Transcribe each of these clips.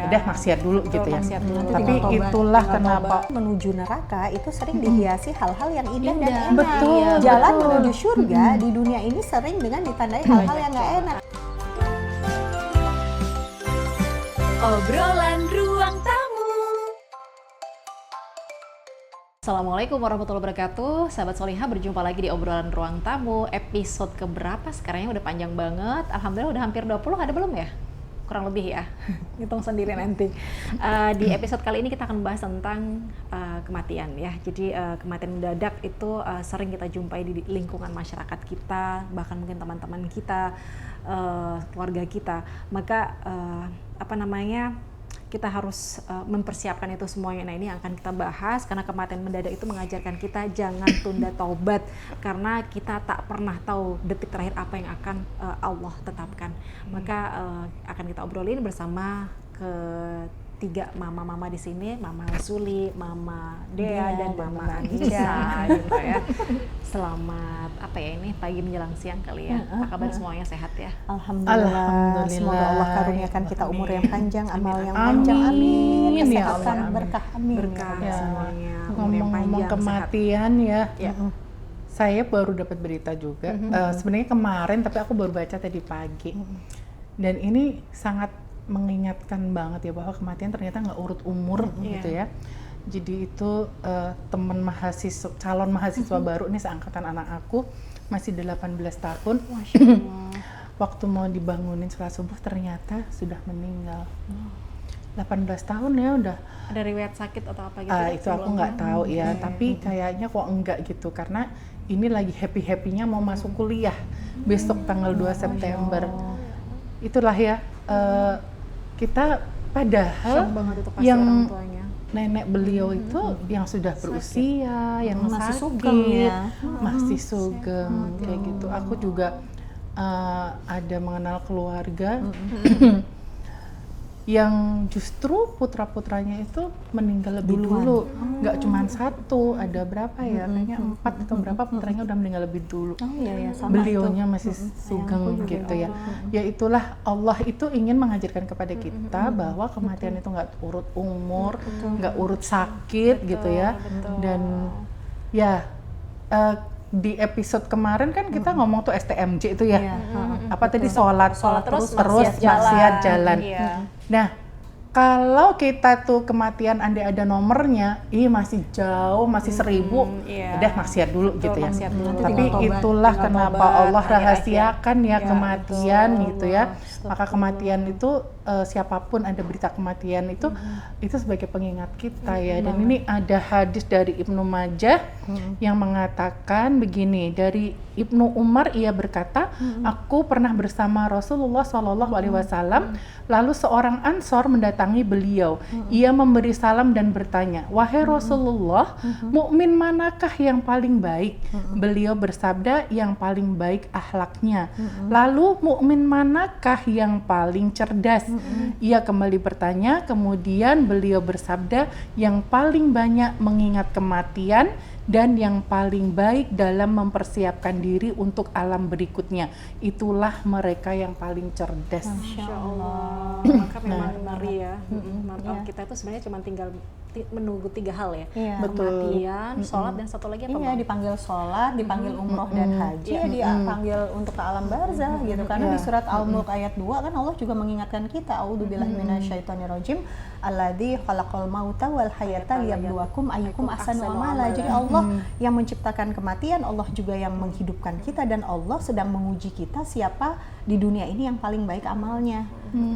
udah maksiat dulu gitu ya. Maksiat dulu. Tapi itulah kenapa menuju neraka itu sering dihiasi hal-hal yang indah dan enak. Betul, Jalan betul. menuju surga di dunia ini sering dengan ditandai hal-hal yang nggak enak. Obrolan Ruang Tamu. Assalamualaikum warahmatullahi wabarakatuh. Sahabat Solihah, berjumpa lagi di obrolan Ruang Tamu. Episode keberapa sekarang? Udah panjang banget. Alhamdulillah udah hampir 20, ada belum ya? Kurang lebih ya. Hitung sendiri nanti. Di episode kali ini kita akan bahas tentang kematian ya. Jadi kematian mendadak itu sering kita jumpai di lingkungan masyarakat kita, bahkan mungkin teman-teman kita, keluarga kita. Maka kita harus mempersiapkan itu semuanya. Nah, ini yang akan kita bahas karena kematian mendadak itu mengajarkan kita jangan tunda taubat, karena kita tak pernah tahu detik terakhir apa yang akan Allah tetapkan. Maka akan kita obrolin bersama ketiga mama-mama di sini, Mama Suli, Mama Dea, dan Mama Anissa gitu ya. Selamat ini pagi menjelang siang kali ya. Apa kabar semuanya, sehat ya? Alhamdulillah. Semoga Allah karuniakan kita umur yang panjang, amal yang panjang, amin. Kesehatan, berkah, amin. Berkah semuanya. ngomong-ngomong kematian ya. Saya baru dapat berita juga. Sebenarnya kemarin, tapi aku baru baca tadi pagi. Dan ini sangat mengingatkan banget ya bahwa kematian ternyata nggak urut umur gitu ya. Jadi itu teman mahasiswa, calon mahasiswa baru nih seangkatan anak aku, masih 18 tahun. Masya Allah. Waktu mau dibangunin sholat subuh ternyata sudah meninggal. 18 tahun ya udah. Ada riwayat sakit atau apa gitu? Itu aku nggak tahu ya, tapi kayaknya kok enggak gitu, karena ini lagi happy-happynya mau masuk kuliah besok tanggal 2 September. Itulah ya, kita padahal yang nenek beliau itu yang sudah berusia, yang masih sakit, sugeng ya. masih sugeng kayak gitu. Aku juga ada mengenal keluarga yang justru putra-putranya itu meninggal lebih dulu. Nggak cuma satu, ada berapa ya? Kayaknya 4 atau berapa putranya udah meninggal lebih dulu. Beliaunya masih sugeng gitu ya. Ya itulah, Allah itu ingin mengajarkan kepada kita bahwa kematian itu nggak urut umur, nggak urut sakit gitu ya. Dan ya di episode kemarin kan kita ngomong tuh STMJ itu ya. Apa tadi, sholat terus maksiat jalan. Nah, kalau kita tuh kematian andai ada nomornya, masih jauh, masih 1000, udah maksiat dulu gitu ya. Tapi itulah kenapa Allah rahasiakan ya kematian gitu ya. Maka kematian itu siapapun ada berita kematian itu sebagai pengingat kita ya. Dan ini ada hadis dari Ibnu Majah yang mengatakan begini, dari Ibnu Umar, ia berkata, aku pernah bersama Rasulullah SAW, lalu seorang Ansor mendatangi beliau. Ia memberi salam dan bertanya, wahai Rasulullah, mukmin manakah yang paling baik? Beliau bersabda, yang paling baik akhlaknya. Lalu mukmin manakah yang paling cerdas? Ia kembali bertanya, kemudian beliau bersabda, yang paling banyak mengingat kematian dan yang paling baik dalam mempersiapkan diri untuk alam berikutnya. Itulah mereka yang paling cerdas. Masya Allah. Maka memang mari ya. Kita itu sebenarnya cuma tinggal menunggu 3 hal ya. Kematian, sholat, dan satu lagi apa? Dipanggil sholat, dipanggil umroh dan haji, dipanggil untuk ke alam barzah gitu. Karena di surat Al-Mulk ayat 2 kan Allah juga mengingatkan kita, a'udzubillahi minasyaitonirrajim, alladzi khalaqal mauta wal hayata liyabluwakum ayyukum ahsanu amala. Jadi Allah yang menciptakan kematian, Allah juga yang menghidupkan kita, dan Allah sedang menguji kita siapa di dunia ini yang paling baik amalnya.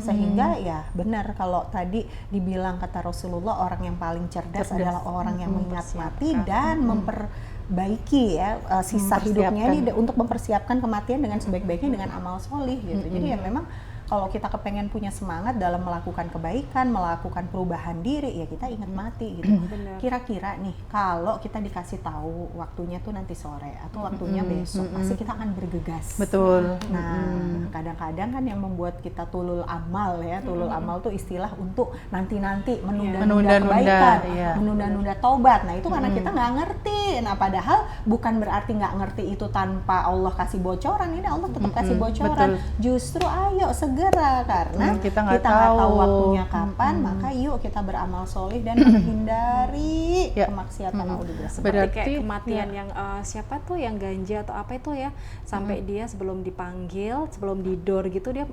Sehingga ya benar kalau tadi dibilang kata Rasulullah, orang yang paling cerdas adalah orang yang mengingat mati dan memperbaiki ya sisa hidupnya ini untuk mempersiapkan kematian dengan sebaik-baiknya dengan amal solih gitu. Jadi ya memang kalau kita kepengen punya semangat dalam melakukan kebaikan, melakukan perubahan diri, ya kita ingat mati gitu. Kira-kira nih, kalau kita dikasih tahu waktunya tuh nanti sore atau waktunya besok, pasti kita akan bergegas. Betul. Nah, kadang-kadang kan yang membuat kita tulul amal ya, tulul amal tuh istilah untuk nanti-nanti menunda-nunda kebaikan, menunda-nunda taubat. Nah itu karena kita nggak ngerti. Nah padahal bukan berarti nggak ngerti itu tanpa Allah kasih bocoran. Ini Allah tetap kasih bocoran. Justru ayo segera segera karena kita nggak nggak tahu tahu waktunya kapan. Maka yuk kita beramal soleh dan menghindari kemaksiatan. Seperti kayak kematian yang siapa tuh yang ganja atau apa itu ya, sampai dia sebelum dipanggil, sebelum didor gitu dia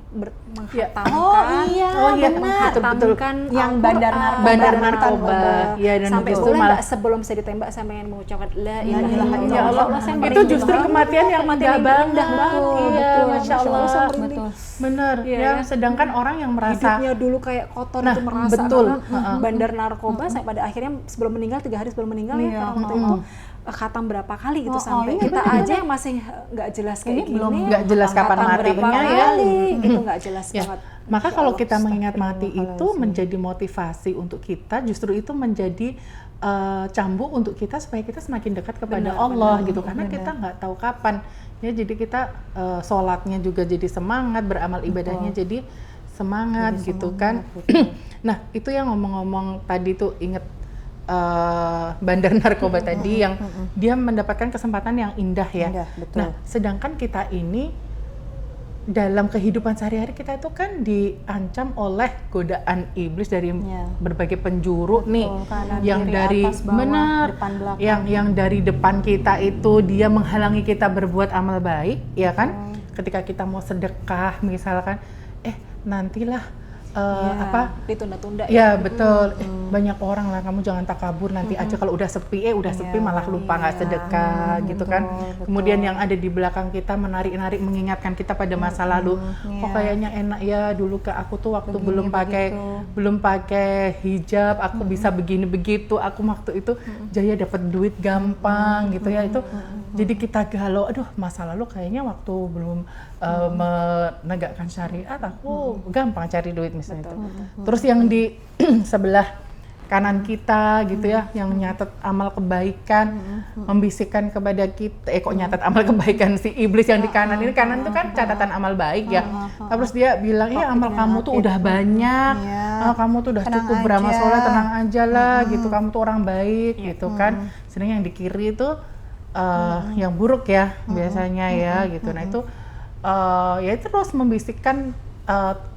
menghatamkan yang bandar narkoba. Ya, dan sampai justru malah sebelum saya ditembak saya ingin mengucapkan la ilaha ya Allah. Itu justru kematian yang indah banget. Iya, Masya Allah. Betul. Bener. Ya, sedangkan orang yang merasa hidupnya dulu kayak kotor itu merasa bandar narkoba sampai pada akhirnya sebelum meninggal 3 hari sebelum meninggal ya waktu itu khatam berapa kali gitu sampai kita aja yang masih nggak jelas kayak gini, nggak jelas kapan matinya ya, gitu nggak jelas banget. Maka kalau kita mengingat mati itu menjadi motivasi untuk kita, justru itu menjadi cambuk untuk kita supaya kita semakin dekat kepada Allah gitu, karena kita nggak tahu kapan ya. Jadi kita sholatnya juga jadi semangat, beramal ibadahnya jadi semangat gitu kan. Nah itu yang ngomong-ngomong tadi tuh inget bandar narkoba tadi yang dia mendapatkan kesempatan yang indah ya. Nah sedangkan kita ini dalam kehidupan sehari-hari kita itu kan diancam oleh godaan iblis dari berbagai penjuru nih, yang dari yang dari depan kita itu dia menghalangi kita berbuat amal baik ya kan. Ketika kita mau sedekah misalkan nantilah ditunda-tunda ya betul. Banyak orang lah, kamu jangan takabur nanti aja kalau udah sepi sepi malah lupa nggak sedekah gitu kan. Kemudian yang ada di belakang kita menarik-narik mengingatkan kita pada masa lalu. Kok kayaknya enak ya dulu ke aku tuh waktu belum pakai hijab aku bisa begini begitu, aku waktu itu jaya dapat duit gampang gitu ya. Itu jadi kita galau, aduh masa lalu kayaknya waktu belum menegakkan syariat aku gampang cari duit misalnya itu. Terus yang di sebelah kanan kita gitu ya, yang nyatet amal kebaikan, membisikkan kepada kita, kok nyatet amal kebaikan si iblis yang di kanan ini, kanan itu kan catatan amal baik ya. Terus dia bilang, amal kamu tuh udah banyak, kamu tuh udah cukup beramal soleh, tenang aja lah gitu, kamu tuh orang baik gitu kan. Sedangkan yang di kiri itu yang buruk ya biasanya ya gitu. Nah itu ya terus membisikkan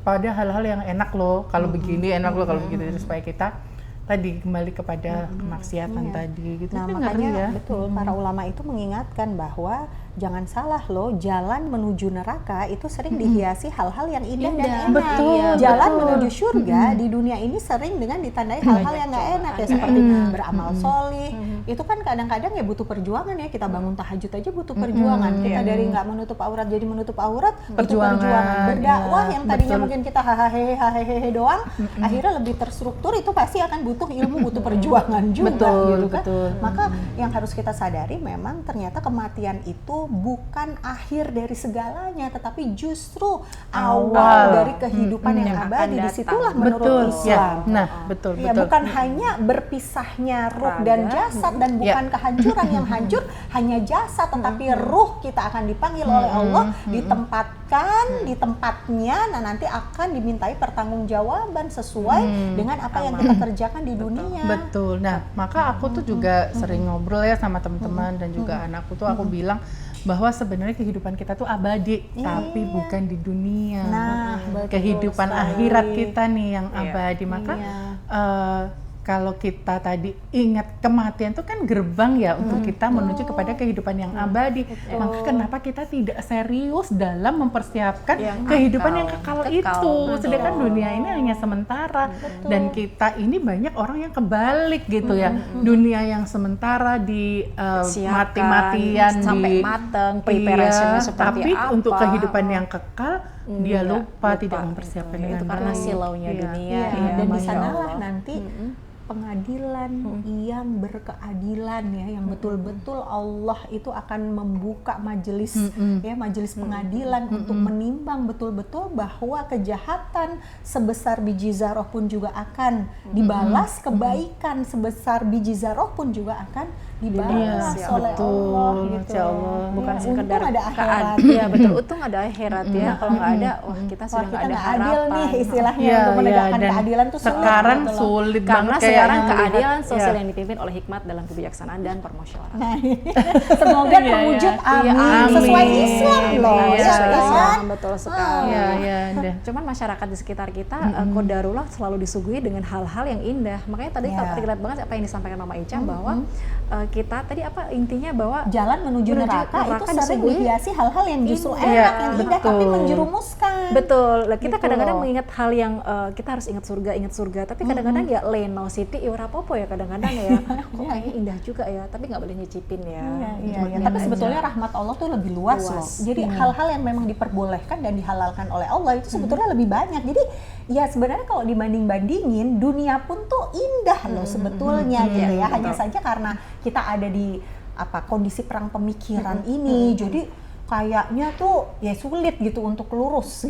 pada hal-hal yang enak loh kalau begini, enak loh kalau begitu, supaya kita tadi kembali kepada kemaksiatan tadi gitu. Nah makanya betul para ulama itu mengingatkan bahwa jangan salah loh, jalan menuju neraka itu sering dihiasi hal-hal yang indah dan enak. Betul, jalan menuju surga di dunia ini sering dengan ditandai hal-hal yang nggak enak ya, seperti beramal solih. Itu kan kadang-kadang ya butuh perjuangan ya, kita bangun tahajud aja butuh perjuangan. Kita dari nggak menutup aurat jadi menutup aurat, perjuangan. Berdakwah yang tadinya mungkin kita hahaha doang, akhirnya lebih terstruktur, itu pasti akan butuh ilmu, butuh perjuangan juga gitu kan. Maka yang harus kita sadari memang ternyata kematian itu bukan akhir dari segalanya, tetapi justru awal dari kehidupan yang abadi. Disitulah menurut Islam. Betul. Bukan hanya berpisahnya ruh dan jasad, dan bukan kehancuran yang hancur hanya jasad, tetapi ruh kita akan dipanggil oleh Allah, ditempatkan di tempatnya, nanti akan dimintai pertanggungjawaban sesuai dengan apa yang kita kerjakan di dunia. Betul. Nah, maka aku tuh juga sering ngobrol ya sama teman-teman dan juga anakku tuh, aku bilang bahwa sebenarnya kehidupan kita tuh abadi, tapi bukan di dunia. Kehidupan akhirat kita nih yang abadi. Maka kalau kita tadi ingat kematian itu kan gerbang ya untuk kita menuju kepada kehidupan yang abadi. Maka kenapa kita tidak serius dalam mempersiapkan kehidupan yang kekal itu? Sedangkan dunia ini hanya sementara. Dan kita ini banyak orang yang kebalik gitu ya. Dunia yang sementara di mati-matian sampai mateng, preparationnya seperti tapi apa. Untuk kehidupan yang kekal dia lupa tidak mempersiapkan itu karena silaunya dunia. Dan di sanalah nanti pengadilan yang berkeadilan ya, yang betul-betul Allah itu akan membuka majelis majelis pengadilan untuk menimbang betul-betul bahwa kejahatan sebesar biji zarah pun juga akan dibalas, kebaikan sebesar biji zarah pun juga akan dibalas oleh Allah gitu. Bukan sekedar ada akhirat. Ya betul, untung ada akhirat ya. Kalau nggak ada, kita sudah nggak ada harapan. Adil nih istilahnya untuk menegakkan keadilan tuh sekarang sulit karena banget sekarang keadilan sosial yang dipimpin oleh hikmat dalam kebijaksanaan dan permusyawaratan. Nah, semoga terwujud, amin. Sesuai Islam loh, sesuai kan? Islam, betul sekali. Cuman masyarakat di sekitar kita qadarullah selalu disuguhi dengan hal-hal yang indah. Makanya tadi terlihat banget apa yang disampaikan Mama Ica bahwa kita tadi apa intinya bahwa jalan menuju neraka itu sering dihiasi hal-hal yang justru enak, yang indah, tapi menjerumuskan. Betul. Kita kadang-kadang mengingat hal yang kita harus ingat surga, tapi kadang-kadang ya lain mau siti ya ora apa-apa ya kadang-kadang ya. Kok kayaknya indah juga ya, tapi nggak boleh nyicipin ya. Iya. Tapi sebetulnya rahmat Allah tuh lebih luas loh. Jadi hal-hal yang memang diperbolehkan dan dihalalkan oleh Allah itu sebetulnya lebih banyak. Jadi ya sebenarnya kalau dibanding-bandingin dunia pun tuh indah loh sebetulnya gitu ya. Hanya saja karena kita ada di kondisi perang pemikiran ini, jadi kayaknya tuh ya sulit gitu untuk lurus.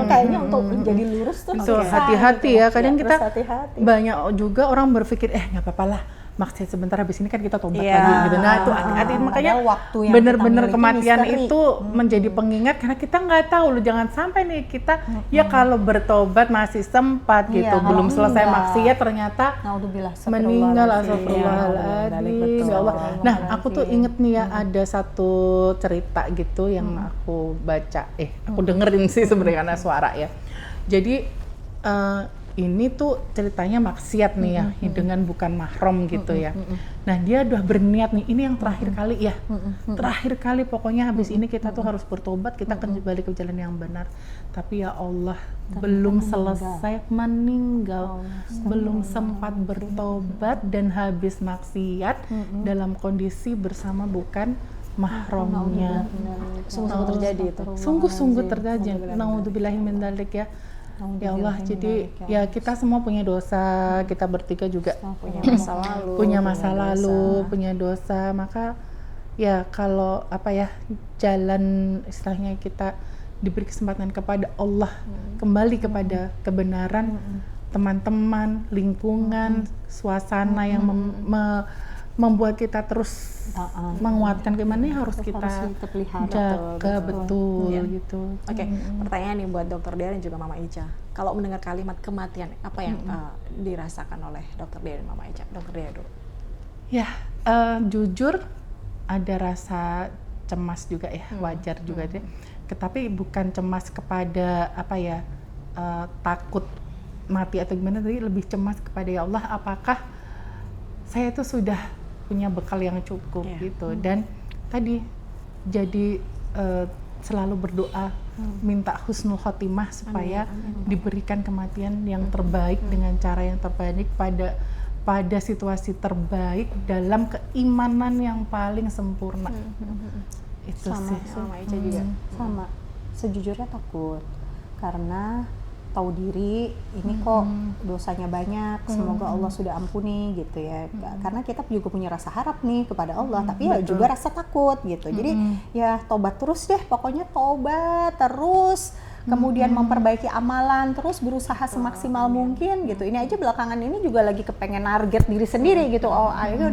Kayaknya untuk menjadi lurus tuh hati-hati ya. Kadang kita hati-hati. Banyak juga orang berpikir nggak apa-apa lah, maksiat sebentar, habis ini kan kita tobat lagi gitu. Nah itu hati-hati, makanya bener-bener kematian itu menjadi pengingat karena kita nggak tahu loh, jangan sampai nih kita ya kalau bertobat masih sempat gitu, belum selesai maksiat ternyata meninggal. Astagfirullahaladzim, ya Allah. Nah aku tuh inget nih ya, ada satu cerita gitu yang aku baca, aku dengerin sih sebenarnya karena suara ya. Jadi ini tuh ceritanya maksiat nih ya, dengan bukan mahram gitu ya. Nah dia udah berniat nih, ini yang terakhir kali ya, terakhir kali pokoknya habis ini kita tuh harus bertobat, kita kembali ke jalan yang benar. Tapi ya Allah, belum selesai meninggal, belum sempat bertobat dan habis maksiat dalam kondisi bersama bukan mahramnya. Sungguh-sungguh terjadi itu. Sungguh-sungguh terjadi. Naudzubillahi min dzalik ya. Ya Allah, jadi ya kita semua punya dosa, kita bertiga juga punya masa lalu, punya dosa. Maka ya kalau jalan istilahnya kita diberi kesempatan kepada Allah, kembali kepada kebenaran, teman-teman, lingkungan, suasana yang membuat kita terus menguatkan keimannya harus kita jaga betul gitu. Oke, pertanyaan nih buat Dr. Dea dan juga Mama Ica. Kalau mendengar kalimat kematian, apa yang dirasakan oleh Dr. Dea dan Mama Ica? Dr. Dea dulu. Ya, jujur ada rasa cemas juga ya, wajar juga deh. Tetapi bukan cemas kepada takut mati atau gimana, tapi lebih cemas kepada ya Allah, apakah saya itu sudah punya bekal yang cukup gitu. Dan tadi jadi selalu berdoa minta husnul khotimah supaya diberikan kematian yang terbaik dengan cara yang terbaik pada situasi terbaik dalam keimanan yang paling sempurna. Itu sama, sih. Sama Ica juga. Sama. Sejujurnya takut karena tahu diri ini kok dosanya banyak, semoga Allah sudah ampuni gitu ya. Karena kita juga punya rasa harap nih kepada Allah, tapi ya juga rasa takut gitu. Jadi ya tobat terus deh, pokoknya tobat terus. Kemudian memperbaiki amalan, terus berusaha semaksimal mungkin gitu. Ini aja belakangan ini juga lagi kepengen target diri sendiri gitu. Oh ayo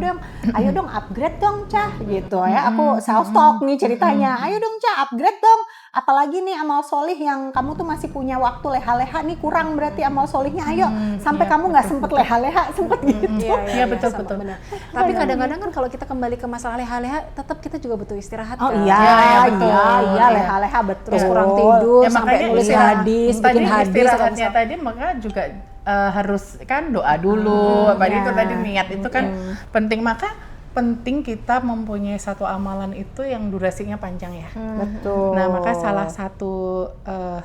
dong upgrade dong Cah gitu ya. Aku self talk nih ceritanya. Ayo dong Cah upgrade dong. Apalagi nih amal solih yang kamu tuh masih punya waktu leha-leha nih, kurang berarti amal solihnya. Ayo sampai kamu nggak sempet leha-leha, sempet gitu. Iya betul. Benar. Tapi kadang-kadang kan kalau kita kembali ke masalah leha-leha, tetap kita juga butuh istirahat. Oh kan? iya leha-leha betul. Terus kurang tidur Ya, sampai nulis hadis, bikin hadis. Istirahatnya tadi maka juga harus kan doa dulu. Itu tadi niat itu kan penting. Maka penting kita mempunyai satu amalan itu yang durasinya panjang ya. Betul. Nah maka salah satu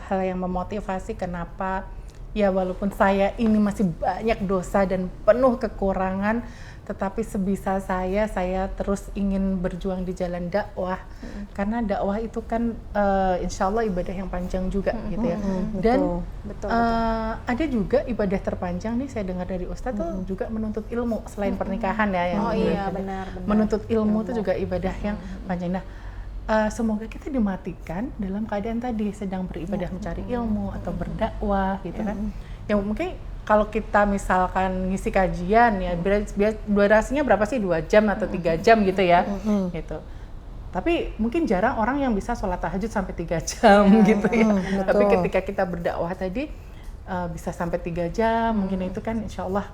hal yang memotivasi kenapa ya walaupun saya ini masih banyak dosa dan penuh kekurangan, tetapi sebisa saya terus ingin berjuang di jalan dakwah. Karena dakwah itu kan insya Allah ibadah yang panjang juga gitu ya. Dan betul. Ada juga ibadah terpanjang nih saya dengar dari Ustadz tuh juga menuntut ilmu selain pernikahan ya. Yang benar. Menuntut ilmu itu juga ibadah yang panjang. Nah semoga kita dimatikan dalam keadaan tadi sedang beribadah mencari ilmu atau berdakwah gitu kan. Ya mungkin kalau kita misalkan ngisi kajian ya durasinya berapa sih, 2 jam atau 3 jam gitu ya gitu. Tapi mungkin jarang orang yang bisa sholat tahajud sampai 3 jam gitu ya. Tapi ketika kita berdakwah tadi bisa sampai 3 jam mungkin itu kan insya Allah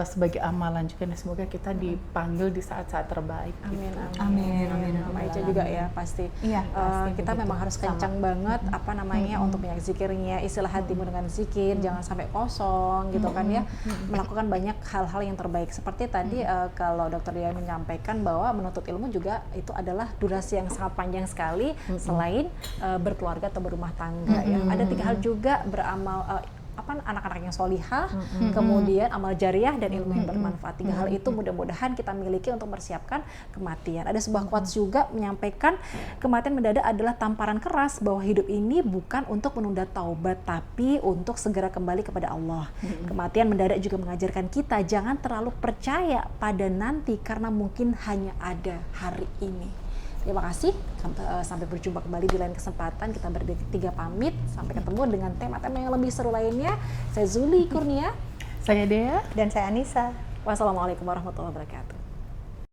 sebagai amalan juga. Nah, semoga kita dipanggil di saat-saat terbaik. Amin, gitu. amin. Amin. Sama Ica juga ya pasti. Iya, pasti Kita begitu. memang harus kencang banget untuk banyak zikirnya, istilah hatimu dengan zikir, jangan sampai kosong gitu kan ya. Melakukan banyak hal-hal yang terbaik. Seperti tadi kalau Dr. Dia menyampaikan bahwa menuntut ilmu juga itu adalah durasi yang sangat panjang sekali selain berkeluarga atau berumah tangga ya. Ada 3 hal juga, beramal anak-anak yang solihah, kemudian amal jariah dan ilmu yang bermanfaat. 3 hal itu mudah-mudahan kita miliki untuk mempersiapkan kematian. Ada sebuah quotes juga menyampaikan kematian mendadak adalah tamparan keras bahwa hidup ini bukan untuk menunda taubat, tapi untuk segera kembali kepada Allah. Kematian mendadak juga mengajarkan kita jangan terlalu percaya pada nanti karena mungkin hanya ada hari ini. Terima kasih, sampai berjumpa kembali di lain kesempatan. Kita bertiga pamit, sampai ketemu dengan tema-tema yang lebih seru lainnya. Saya Zuli Kurnia. Saya Dea. Dan saya Anissa. Wassalamualaikum warahmatullahi wabarakatuh.